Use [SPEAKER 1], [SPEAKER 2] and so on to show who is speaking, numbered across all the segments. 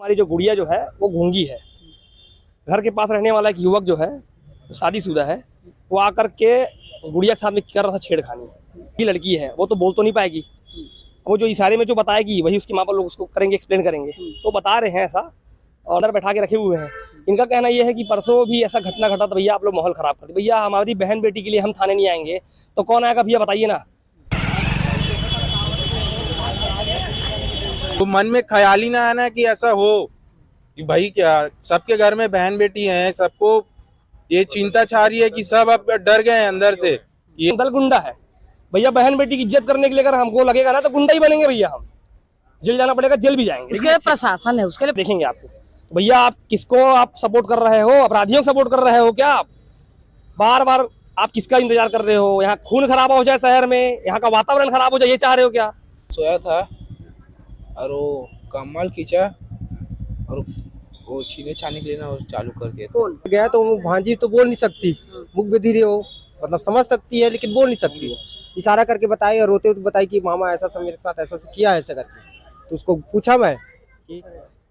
[SPEAKER 1] हमारी जो गुड़िया जो है वो गूंगी है। घर के पास रहने वाला एक युवक जो है शादीशुदा है, वो आकर के उस गुड़िया के साथ में कर रहा था छेड़खानी। ये लड़की है, वो तो बोल तो नहीं पाएगी, वो जो इशारे में जो बताएगी वही उसके माँ बाप लोग उसको करेंगे, एक्सप्लेन करेंगे। तो बता रहे हैं ऐसा, ऑर्डर बैठा के रखे हुए हैं। इनका कहना यह है कि परसों भी ऐसा घटना घटा तो भैया आप लोग माहौल खराब कर दिए। भैया हमारी बहन बेटी के लिए हम थाने नहीं आएंगे तो कौन आएगा भैया, बताइए ना।
[SPEAKER 2] तो मन में ख्याल ही ना आना कि ऐसा हो कि भाई क्या सबके घर में बहन बेटी हैं, सबको ये चिंता छा रही है कि सब अब डर गए हैं अंदर से।
[SPEAKER 1] ये दल गुंडा है भैया, बहन बेटी की इज्जत करने के लिए अगर हमको लगेगा ना तो गुंडा ही बनेंगे भैया। हम जेल जाना पड़ेगा, जेल भी जाएंगे,
[SPEAKER 3] उसके लिए प्रशासन है, उसके लिए
[SPEAKER 1] देखेंगे आपको। तो भैया आप किसको आप सपोर्ट कर रहे हो? अपराधियों को सपोर्ट कर रहे हो क्या आप? बार बार आप किसका इंतजार कर रहे हो? यहाँ खून खराब हो जाए शहर में, यहाँ का वातावरण खराब हो जाए, ये चाह रहे हो क्या?
[SPEAKER 4] सोया था और वो कमल खींचा और वो छीने छाने के लिए ना चालू कर दिया।
[SPEAKER 5] कौन गया तो वो भांजी तो बोल नहीं सकती, मुख बधिर हो, मतलब समझ सकती है लेकिन बोल नहीं सकती। इशारा करके बताई और रोते हुए बताई कि मामा ऐसा मेरे साथ ऐसा किया है ऐसा करके। तो उसको पूछा मैं कि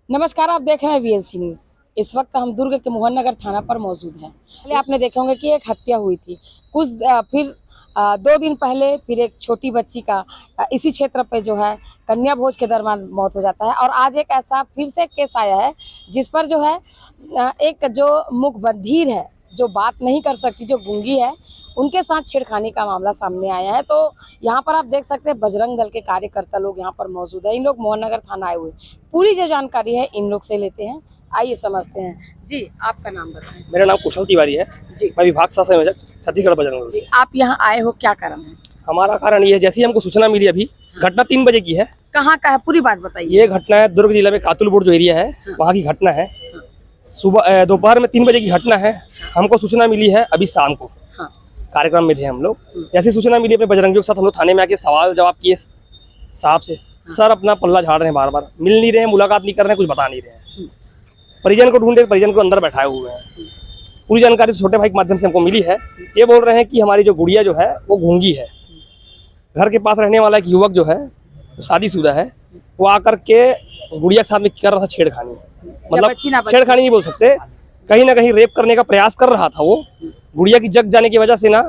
[SPEAKER 3] नमस्कार, आप देख रहे हैं VLC न्यूज। इस वक्त हम दुर्ग के मोहन नगर थाना पर मौजूद हैं। पहले आपने देखे होंगे कि एक हत्या हुई थी, फिर 2 दिन पहले फिर एक छोटी बच्ची का इसी क्षेत्र पे जो है कन्या भोज के दरमियान मौत हो जाता है। और आज एक ऐसा फिर से केस आया है जिस पर जो है एक जो मुख बधिर है, जो बात नहीं कर सकती, जो गूंगी है, उनके साथ छेड़खानी का मामला सामने आया है। तो यहाँ पर आप देख सकते हैं बजरंग दल के कार्यकर्ता लोग यहाँ पर मौजूद है। इन लोग मोहन नगर थाना आए हुए, पूरी जो जानकारी है इन लोग से लेते हैं, आइए समझते हैं। जी आपका नाम बताएं।
[SPEAKER 1] मेरा नाम कुशल तिवारी है
[SPEAKER 3] जी,
[SPEAKER 1] मैं विभाग संयोजक छत्तीसगढ़ बजरंग दल से।
[SPEAKER 3] आप यहाँ आए हो, क्या कारण है?
[SPEAKER 1] हमारा कारण ये है, जैसे ही हमको सूचना मिली, अभी घटना 3 बजे की है।
[SPEAKER 3] कहाँ का है, पूरी बात बताइए।
[SPEAKER 1] ये घटना है दुर्ग जिला में कातुलपुर जो एरिया है, वहाँ की घटना है। सुबह दोपहर में 3 बजे की घटना है। हमको सूचना मिली है अभी शाम को, कार्यक्रम में थे हम लोग। जैसी सूचना मिली अपने बजरंगियों के साथ हम लोग थाने में आके सवाल जवाब किए साहब से। सर अपना पल्ला झाड़ रहे हैं, बार बार मिल नहीं रहे हैं, मुलाकात नहीं कर रहे हैं, कुछ बता नहीं रहे हैं। परिजन को ढूंढे, परिजन को अंदर बैठाए हुए हैं। पूरी जानकारी छोटे भाई के माध्यम से हमको मिली है। ये बोल रहे हैं कि हमारी जो गुड़िया जो है वो गूंगी है। घर के पास रहने वाला एक युवक जो है शादीशुदा है, वो आकर के उस गुड़िया के साथ में कर रहा था छेड़खानी। मतलब छेड़खानी नहीं बोल सकते, कहीं ना कहीं रेप करने का प्रयास कर रहा था। वो गुड़िया की जग जाने की वजह से ना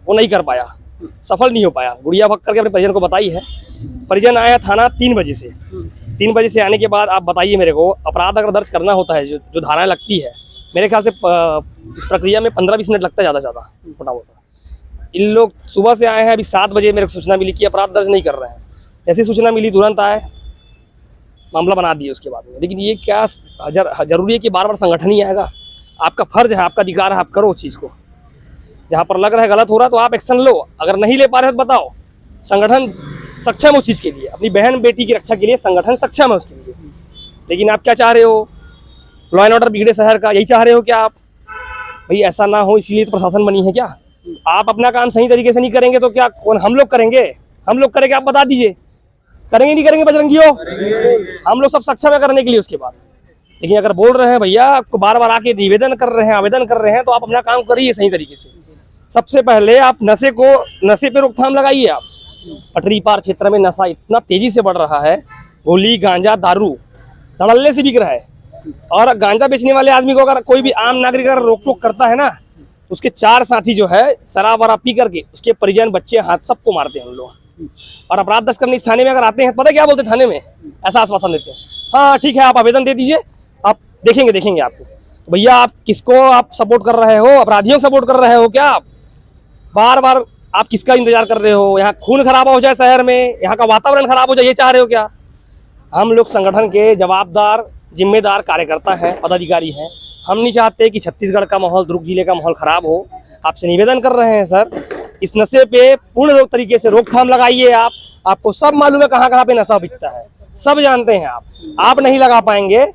[SPEAKER 1] वो नहीं कर पाया, सफल नहीं हो पाया। गुड़िया भग करके अपने परिजन को बताई है। परिजन आया थाना 3 बजे से। 3 बजे से आने के बाद आप बताइए मेरे को, अपराध अगर दर्ज करना होता है, जो धाराएं लगती है, मेरे ख्याल से इस प्रक्रिया में 15-20 मिनट लगता है, ज़्यादा से ज़्यादा मोटा मोटा। इन लोग सुबह से आए हैं, अभी 7 बजे मेरे को सूचना मिली कि अपराध दर्ज नहीं कर रहे हैं। जैसी सूचना मिली तुरंत आए, मामला बना दिए उसके बाद में। लेकिन ये क्या जरूरी है कि बार बार संगठन ही आएगा? आपका फर्ज है, आपका अधिकार है, आप करो उस चीज़ को। जहाँ पर लग रहा है गलत हो रहा है तो आप एक्शन लो। अगर नहीं ले पा रहे हो तो बताओ। संगठन सक्षम है उस चीज़ के लिए, अपनी बहन बेटी की रक्षा के लिए संगठन सक्षम है उसके लिए। लेकिन आप क्या चाह रहे हो? लॉ एंड ऑर्डर बिगड़े शहर का, यही चाह रहे हो क्या आप? भाई ऐसा ना हो, इसीलिए तो प्रशासन बनी है क्या? आप अपना काम सही तरीके से नहीं करेंगे तो क्या कौन हम लोग करेंगे? हम लोग करेंगे, आप बता दीजिए। करेंगे नहीं करेंगे बजरंगियों? हम लोग सब सक्षम है करने के लिए उसके बाद। लेकिन अगर बोल रहे हैं भैया, आपको बार बार आके निवेदन कर रहे हैं, आवेदन कर रहे हैं, तो आप अपना काम करिए सही तरीके से। सबसे पहले आप नशे पे रोकथाम लगाइए। आप पटरी पार क्षेत्र में नशा इतना तेजी से बढ़ रहा है, गोली गांजा दारू धड़ल्ले से बिक रहा है। और गांजा बेचने वाले आदमी को अगर कोई भी आम नागरिक अगर रोक टोक करता है ना, उसके 4 साथी जो है शराब वराब पी करके उसके परिजन बच्चे हाथ सबको मारते हैं हम लोग। और अपराध दर्ज करने इस थाने में अगर आते हैं, पता क्या बोलते हैं थाने में? ऐसा आश्वासन देते हैं, हाँ ठीक है आप आवेदन दे दीजिए, आप देखेंगे आपको। तो भैया आप किसको आप सपोर्ट कर रहे हो? अपराधियों को सपोर्ट कर रहे हो क्या आप? बार बार आप किसका इंतजार कर रहे हो? यहाँ खून खराब हो जाए शहर में, यहाँ का वातावरण खराब हो जाए, ये चाह रहे हो क्या? हम लोग संगठन के जवाबदार जिम्मेदार कार्यकर्ता हैं, पदाधिकारी हैं। हम नहीं चाहते कि छत्तीसगढ़ का माहौल, दुर्ग जिले का माहौल खराब हो। आपसे निवेदन कर रहे हैं सर, इस नशे पे पूर्ण तरीके से रोकथाम लगाइए। आपको सब मालूम है कहाँ पे नशा बिकता है, सब जानते हैं आप नहीं लगा पाएंगे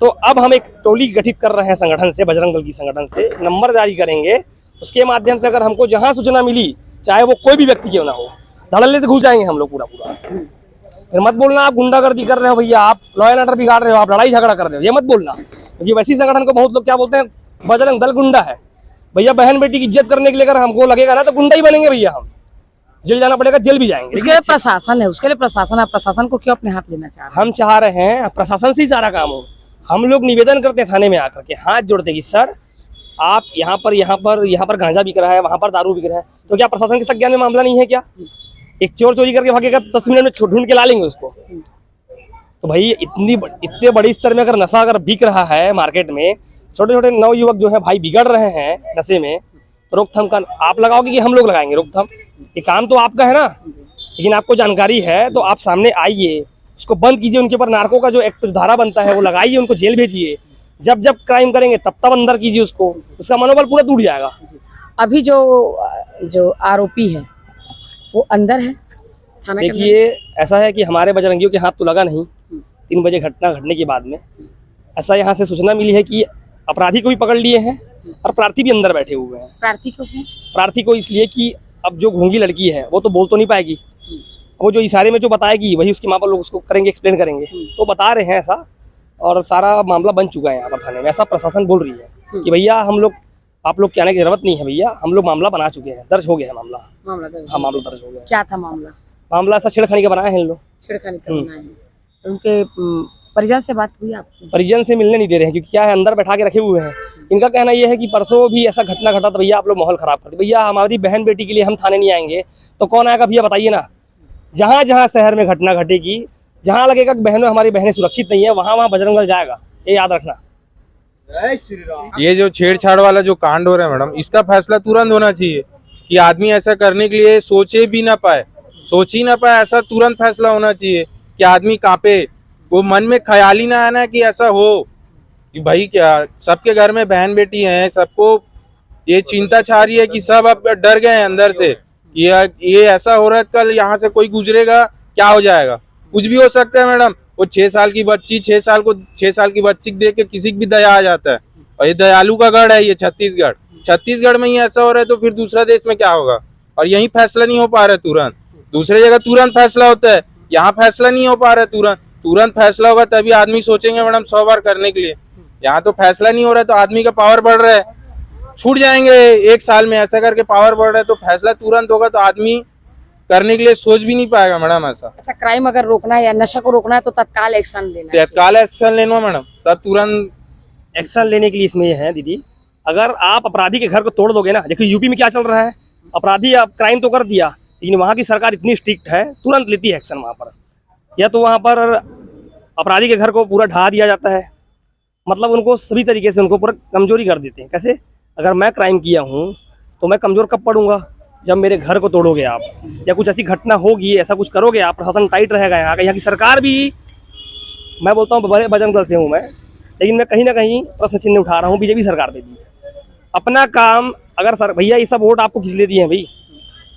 [SPEAKER 1] तो अब हम एक टोली गठित कर रहे हैं संगठन से, बजरंग दल की संगठन से नंबर जारी करेंगे। उसके माध्यम से अगर हमको जहां सूचना मिली, चाहे वो कोई भी व्यक्ति क्यों ना हो, धड़ल्ले से घुस जाएंगे हम लोग पूरा। फिर मत बोलना आप गुंडागर्दी कर रहे हो भैया, आप लॉ एंड ऑर्डर बिगाड़ रहे हो, आप लड़ाई झगड़ा कर रहे हो, ये मत बोलना। क्योंकि वैसी संगठन को बहुत लोग क्या बोलते हैं, बजरंग दल गुंडा है। भैया बहन बेटी की इज्जत करने के लिए अगर हमको लगेगा ना तो गुंडा ही बनेंगे भैया हम। जेल जाना पड़ेगा, जेल भी जाएंगे।
[SPEAKER 3] उसके लिए प्रशासन है, उसके लिए प्रशासन है, प्रशासन को क्यों अपने हाथ लेना चाह रहे
[SPEAKER 1] हम चाह रहे हैं प्रशासन से ही सारा काम हो। हम लोग निवेदन करते हैं थाने में आकर के, हाथ जोड़ते कि सर आप यहाँ पर गांजा बिक रहा है, वहाँ पर दारू बिक रहा है, तो क्या प्रशासन के संज्ञान में मामला नहीं है क्या? एक चोर चोरी करके भागेगा 10 मिनट में ढूंढ के ला लेंगे उसको। तो भाई इतने बड़ी स्तर में अगर नशा अगर बिक रहा है मार्केट में, छोटे छोटे नवयुवक जो है भाई बिगड़ रहे हैं नशे में, तो रोकथाम का आप लगाओगे कि हम लोग लगाएंगे रोकथाम? ये काम तो आपका है ना, लेकिन आपको जानकारी है तो आप सामने आइए, उसको बंद कीजिए। उनके ऊपर नार्को का जो एक्ट धारा बनता है वो लगाइए, उनको जेल भेजिए। जब जब क्राइम करेंगे तब तब अंदर कीजिए उसको, उसका मनोबल पूरा टूट जाएगा।
[SPEAKER 3] हैं। अभी जो आरोपी है वो अंदर है थाना के अंदर?
[SPEAKER 1] देखिए ऐसा है कि हमारे बजरंगियों के हाथ तो लगा नहीं। 3 बजे घटना घटने के बाद में ऐसा यहाँ से सूचना मिली है कि अपराधी को भी पकड़ लिए हैं और प्रार्थी भी अंदर बैठे हुए हैं।
[SPEAKER 3] प्रार्थी को क्यों?
[SPEAKER 1] प्रार्थी को इसलिए कि अब जो घोंगी लड़की है वो तो बोल तो नहीं पाएगी, वो जो इशारे में जो बताएगी वही उसके माँ पर लोग उसको करेंगे, एक्सप्लेन करेंगे। तो बता रहे हैं ऐसा, और सारा मामला बन चुका है यहाँ पर थाने में। ऐसा प्रशासन बोल रही है कि भैया आप लोग के आने की जरूरत नहीं है भैया, हम लोग मामला बना चुके हैं, दर्ज हो गया है मामला।
[SPEAKER 3] मामला दर्ज?
[SPEAKER 1] हाँ मामला दर्ज हो गया है।
[SPEAKER 3] क्या था मामला?
[SPEAKER 1] मामला ऐसा छेड़खानी का बनाया है इन लोग।
[SPEAKER 3] छेड़खानी करना है। उनके परिजन से बात हुई आपकी?
[SPEAKER 1] परिजन से मिलने नहीं दे रहे हैं, क्योंकि क्या है अंदर बैठा के रखे हुए हैं। इनका कहना यह है कि परसों भी ऐसा घटना घटा तो भैया आप लोग माहौल खराब कर दिए। भैया हमारी बहन बेटी के लिए हम थाने नहीं आएंगे तो कौन आएगा भैया बताइए ना? जहाँ जहाँ शहर में घटना घटेगी, जहाँ लगेगा कि हमारी बहनें सुरक्षित नहीं है, वहाँ बजरंग दल जाएगा, ये याद रखना।
[SPEAKER 2] ये जो छेड़छाड़ वाला जो कांड हो रहा है मैडम, इसका फैसला तुरंत होना चाहिए कि आदमी ऐसा करने के लिए सोच ही ना पाए, ऐसा तुरंत फैसला होना चाहिए कि आदमी कांपे। वो मन में ख्याल ही ना आना कि ऐसा हो कि भाई क्या सबके घर में बहन बेटी हैं, सबको ये चिंता छा रही है कि सब अब डर गए हैं अंदर से कि ये ऐसा हो रहा है, कल यहाँ से कोई गुजरेगा क्या हो जाएगा, कुछ भी हो सकता है मैडम। वो 6 साल की बच्ची 6 साल की बच्ची देख के किसी की भी दया आ जाता है, और ये दयालु का गढ़ है ये छत्तीसगढ़ में ही ऐसा हो रहा है, तो फिर दूसरा देश में क्या होगा? और यहीं फैसला नहीं हो पा रहा है तुरंत, दूसरी जगह तुरंत फैसला होता है, यहाँ फैसला नहीं हो पा रहा है तुरंत फैसला होगा तभी आदमी सोचेंगे मैडम 100 बार करने के लिए। यहाँ तो फैसला नहीं हो रहा है, तो आदमी का पावर बढ़ रहा है, छूट जाएंगे 1 साल में, ऐसा करके पावर बढ़ रहा है, तो फैसला तुरंत होगा तो आदमी करने के लिए सोच भी नहीं पाएगा मैडम ऐसा।
[SPEAKER 3] अच्छा, क्राइम अगर रोकना है या नशा को रोकना है तो तत्काल एक्शन लेना है।
[SPEAKER 2] तत्काल एक्शन लेना मैडम, तब तुरंत
[SPEAKER 1] एक्शन लेने के लिए इसमें ये है दीदी, अगर आप अपराधी के घर को तोड़ दोगे ना, देखिए यूपी में क्या चल रहा है, अपराधी आप क्राइम तो कर दिया, लेकिन वहाँ की सरकार इतनी स्ट्रिक्ट है, तुरंत लेती है एक्शन वहाँ पर। या तो वहाँ पर अपराधी के घर को पूरा ढा दिया जाता है, मतलब उनको सभी तरीके से उनको पूरा कमजोरी कर देते हैं। कैसे? अगर मैं क्राइम किया हूँ तो मैं कमज़ोर कब पड़ूंगा? जब मेरे घर को तोड़ोगे आप, या कुछ ऐसी घटना होगी, ऐसा कुछ करोगे आप, प्रशासन टाइट रहेगा यहाँ की सरकार भी। मैं बोलता हूँ बड़े बजरंग दल से हूँ मैं, लेकिन मैं कहीं ना कहीं प्रश्न चिन्ह उठा रहा हूँ बीजेपी सरकार पे भी। अपना काम अगर सर भैया ये सब वोट आपको किस लिए दिए हैं भाई?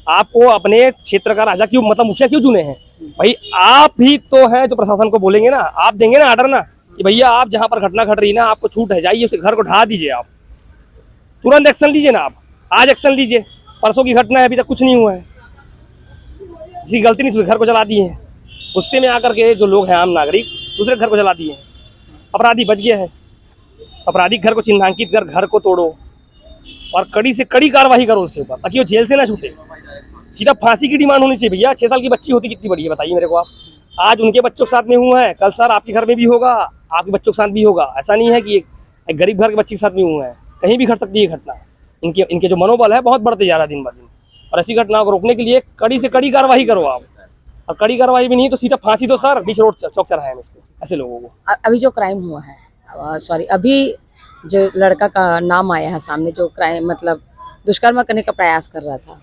[SPEAKER 1] आपको अपने क्षेत्र का राजा क्यों, मतलब मुखिया क्यों चुने हैं भाई? आप भी तो हैं जो प्रशासन को बोलेंगे ना, आप देंगे ना आर्डर ना कि भैया आप जहाँ पर घटना घट रही है ना, आपको छूट है, जाइए उसे घर को ढा दीजिए, आप तुरंत एक्शन लीजिए ना। आप आज एक्शन लीजिए, परसों की घटना है, अभी तक कुछ नहीं हुआ है, जिसकी गलती नहीं, घर को जला दिए हैं। गुस्से में आकर के जो लोग हैं आम नागरिक, दूसरे घर को जला दिए हैं। अपराधी बच गया है, अपराधी घर को चिन्हांकित कर घर को तोड़ो और कड़ी से कड़ी कार्रवाई करो उसके ऊपर, ताकि वो जेल से ना छूटे। सीधा फांसी की डिमांड होनी चाहिए भैया। 6 साल की बच्ची होती कितनी बड़ी है बताइए मेरे को आप। आज उनके बच्चों के साथ में हुआ है, कल सर आपके घर में भी होगा, आपके बच्चों के साथ भी होगा। ऐसा नहीं है कि एक गरीब घर के बच्चे के साथ भी हुआ है, कहीं भी घट सकती है घटना। इनके जो मनोबल है बहुत बढ़ते जा रहा है दिन ब दिन, और ऐसी घटनाओं को रोकने के लिए कड़ी से कड़ी कार्रवाई करो आप। और कड़ी कार्रवाई भी नहीं तो सीधा फांसी दो सर, बीच रोड चौक चौराहे में इसको, ऐसे लोगों को।
[SPEAKER 3] अभी जो क्राइम हुआ है, सॉरी, अभी जो लड़का का नाम आया है सामने, जो क्राइम मतलब दुष्कर्म करने का प्रयास कर रहा था,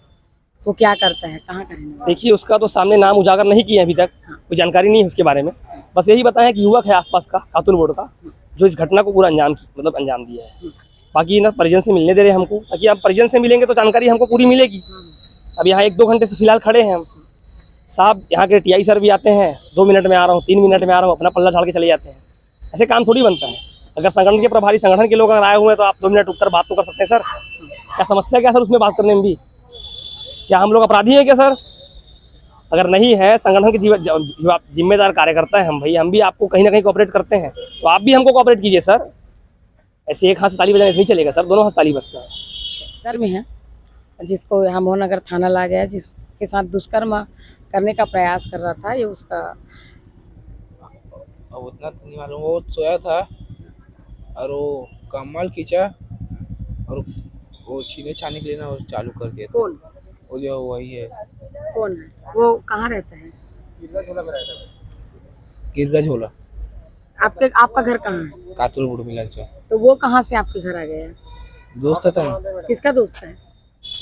[SPEAKER 3] वो क्या करता है, कहाँ का है?
[SPEAKER 1] देखिए उसका तो सामने नाम उजागर नहीं किया अभी तक, कोई जानकारी नहीं है उसके बारे में। बस यही बताया कि युवक है आसपास का कातुल बोर्ड का, जो इस घटना को पूरा अंजाम दिया है। बाकी ना परिजन से मिलने दे रहे हैं हमको, ताकि आप परिजन से मिलेंगे तो जानकारी हमको पूरी मिलेगी। अब यहाँ 1-2 घंटे से फिलहाल खड़े हैं हम साहब, यहाँ के टीआई सर भी आते हैं, 2 मिनट में आ रहा हूँ, 3 मिनट में आ रहा हूँ, अपना पल्ला झाड़ के चले जाते हैं। ऐसे काम थोड़ी बनता है। अगर संगठन के प्रभारी संगठन के लोग अगर आए हुए हैं तो आप 2 मिनट रुककर बात तो कर सकते हैं सर। क्या समस्या क्या सर उसमें बात करने में भी? क्या हम लोग अपराधी हैं क्या सर? अगर नहीं है, संगठन के जिम्मेदार कार्यकर्ता है हम भाई, हम भी आपको कहीं ना कहीं कोऑपरेट करते हैं, तो आप भी हमको कोऑपरेट कीजिए सर। ऐसे एक हाथ से ताली बजाने से नहीं चलेगा सर, दोनों हाथ ताली बजता है।
[SPEAKER 3] घर में है जिसको यहाँ मोहनगर थाना ला गया, के साथ दुष्कर्म करने का प्रयास कर रहा था, ये उसका
[SPEAKER 4] अब उतना तो नहीं मालूम, वो सोया था और वो कमल खींचा और वो सीने छाने के लिए ना वो चालू कर दिया था।
[SPEAKER 3] कौन
[SPEAKER 4] वो जो वही है,
[SPEAKER 3] कौन है वो, कहाँ रहता है?
[SPEAKER 4] गिरगा झोला,
[SPEAKER 3] आपका घर कहाँ है?
[SPEAKER 4] कातुल बुढ़ मिलन से
[SPEAKER 3] तो वो कहाँ से आपके घर आ गया?
[SPEAKER 4] दोस्त था,
[SPEAKER 3] किसका दोस्त है?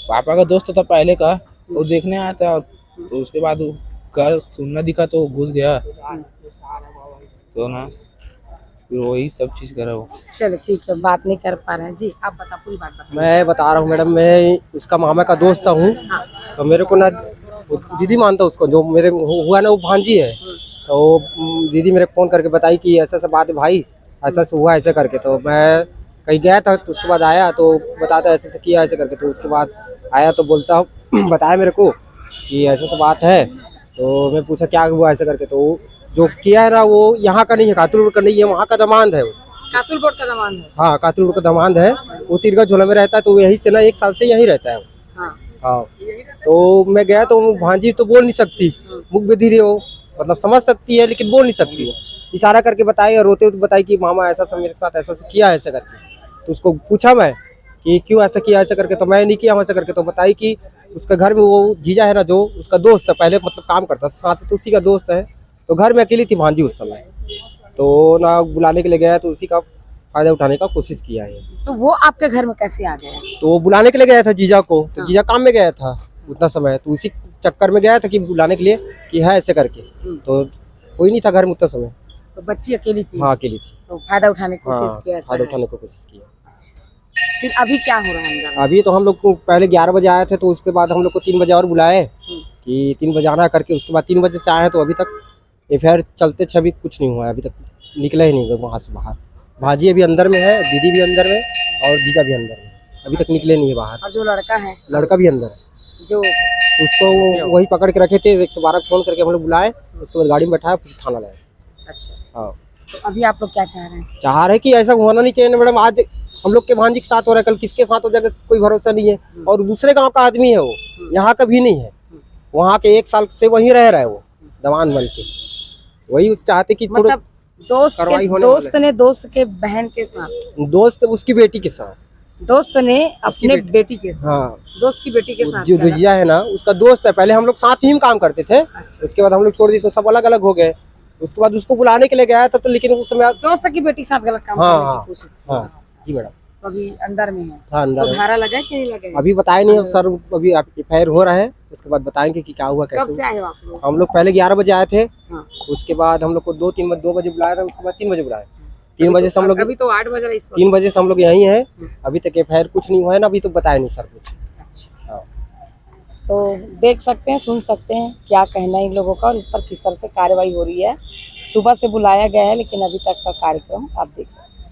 [SPEAKER 4] पापा का दोस्त था पहले का, वो देखने आया था और तो उसके बाद वो घर सुनना दिखा तो वो घुस गया तो ना फिर वही सब चीज करा वो।
[SPEAKER 3] चलो ठीक है, बात नहीं कर पा रहे हैं जी, आप बता, पूरी बात बताइए।
[SPEAKER 5] मैं बता रहा हूँ मैडम, मैं उसका मामा का दोस्त हूँ। तो मेरे को ना वो दीदी मानता उसको, जो मेरे हुआ ना वो भांजी है। तो वो दीदी मेरे को फोन करके बताई कि ऐसा ऐसा बात है भाई, ऐसा ऐसा हुआ ऐसे करके। तो मैं कहीं गया था, तो उसके बाद आया तो बताता ऐसे ऐसे किया ऐसे करके। तो उसके बाद आया तो बोलता बताया मेरे को कि ऐसा ऐसा बात है। तो मैं पूछा क्या हुआ ऐसे करके। तो जो किया है ना वो यहाँ का नहीं है, कातुल का नहीं है, वहाँ का दामाद है वो।
[SPEAKER 3] कातुल कोट का दामाद है।
[SPEAKER 5] हाँ, कातुल का दामाद है, वो तिरगा झोला में रहता है। तो यही से ना 1 साल से यहीं रहता है वो।
[SPEAKER 3] हाँ।
[SPEAKER 5] हाँ, तो मैं गया तो वो भांजी तो बोल नहीं सकती, मुख बधिर हो, मतलब समझ सकती है लेकिन बोल नहीं सकती वो। इशारा करके बताई और रोते हुए बताई कि मामा ऐसा मेरे साथ ऐसा किया ऐसा करके। तो उसको पूछा मैं कि क्यों ऐसा किया ऐसा करके। तो मैं नहीं किया ऐसा करके। तो बताई कि उसके घर में वो जीजा है ना, जो उसका दोस्त है, पहले मतलब काम करता था साथ में, तो उसी का दोस्त है। तो घर में अकेली थी भांजी उस समय। तो ना बुलाने के लिए गया, तो उसी का फायदा उठाने का कोशिश किया है।
[SPEAKER 3] तो वो आपके घर में कैसे आ गया?
[SPEAKER 5] तो वो बुलाने के लिए गया था जीजा को, तो जीजा काम में गया था उतना समय। तो उसी चक्कर में गया था कि बुलाने के लिए कि है ऐसे करके। तो कोई नहीं था घर में उतना समय।
[SPEAKER 3] तो बच्ची अकेली थी?
[SPEAKER 5] हाँ, अकेली थी।
[SPEAKER 3] तो फायदा उठाने की
[SPEAKER 5] हाँ,
[SPEAKER 3] कोशिश किया?
[SPEAKER 5] फायदा उठाने की कोशिश किया।
[SPEAKER 3] फिर अभी क्या हो रहा है अंदर?
[SPEAKER 5] अभी तो हम लोग को पहले 11 बजे आए थे, तो उसके बाद हम लोग को 3 बजे और बुलाए कि 3 बजे आना करके। उसके बाद 3 बजे से आए हैं, तो अभी तक FIR चलते अभी कुछ नहीं हुआ है। अभी तक निकला ही नहीं वहाँ से बाहर। भाजी अभी अंदर में है, दीदी भी अंदर में और जीजा भी अंदर में, अभी तक निकले नहीं है बाहर।
[SPEAKER 3] और जो लड़का है?
[SPEAKER 5] लड़का भी अंदर है,
[SPEAKER 3] जो
[SPEAKER 5] उसको वही पकड़ के रखे थे। 112 फोन करके हम लोग बुलाए, उसके बाद गाड़ी में बैठाया, फिर थाना लाए।
[SPEAKER 3] अच्छा,
[SPEAKER 5] हाँ,
[SPEAKER 3] तो अभी आप लोग क्या चाह रहे हैं?
[SPEAKER 5] चाह रहे कि ऐसा होना नहीं चाहिए ना मैडम। आज हम लोग के भांजी के साथ हो रहा है, कल किसके साथ हो जाएगा कोई भरोसा नहीं है। और दूसरे गांव का आदमी है वो, यहाँ का भी नहीं है। वहाँ के 1 साल से वहीं रह रहा है वो, दवान बन के। वही चाहते कि थोड़ा
[SPEAKER 3] मतलब दोस्त ने दोस्त के बहन के साथ,
[SPEAKER 5] दोस्त उसकी बेटी के साथ,
[SPEAKER 3] दोस्त ने अपने बेटी के साथ,
[SPEAKER 5] हाँ,
[SPEAKER 3] दोस्त की बेटी के साथ
[SPEAKER 5] जो जीजा है ना उसका दोस्त है। पहले हम लोग साथ ही में काम करते थे।
[SPEAKER 3] अच्छा।
[SPEAKER 5] उसके बाद हम लोग छोड़ दिए, तो सब अलग अलग हो गए। उसके बाद उसको बुलाने के लिए गया था, तो लेकिन उस समय
[SPEAKER 3] दोस्त की बेटी के साथ गलत काम
[SPEAKER 5] हाँ,
[SPEAKER 3] करने
[SPEAKER 5] हाँ,
[SPEAKER 3] की कोशिश की।
[SPEAKER 5] हाँ जी मैडम।
[SPEAKER 3] तो अभी अंदर में है?
[SPEAKER 5] हाँ, अंदर
[SPEAKER 3] तो
[SPEAKER 5] है।
[SPEAKER 3] धारा लगा है कि नहीं लगा है?
[SPEAKER 5] अभी बताए नहीं सर, अभी FIR हो रहा है, उसके बाद बताएंगे कि क्या हुआ
[SPEAKER 3] कब
[SPEAKER 5] कैसे
[SPEAKER 3] से
[SPEAKER 5] हुआ।
[SPEAKER 3] आए हो आप लोग?
[SPEAKER 5] हम लोग पहले 11 बजे आए थे।
[SPEAKER 3] हाँ।
[SPEAKER 5] उसके बाद हम लोग को 2 बजे बुलाया था, उसके बाद 3 बजे बुलाया। 3 बजे से हम लोग
[SPEAKER 3] अभी तो 8 बज रहा है इस वक्त।
[SPEAKER 5] 3 बजे से हम लोग यहीं हैं। अभी तक FIR कुछ नहीं हुआ है ना, अभी तो बताया नहीं सर कुछ। हाँ।
[SPEAKER 3] तो देख सकते हैं, सुन सकते हैं क्या कहना है इन लोगों का और इस पर किस तरह से कार्रवाई हो रही है। सुबह से बुलाया गया है, लेकिन अभी तक का कार्यक्रम आप देख सकते हैं।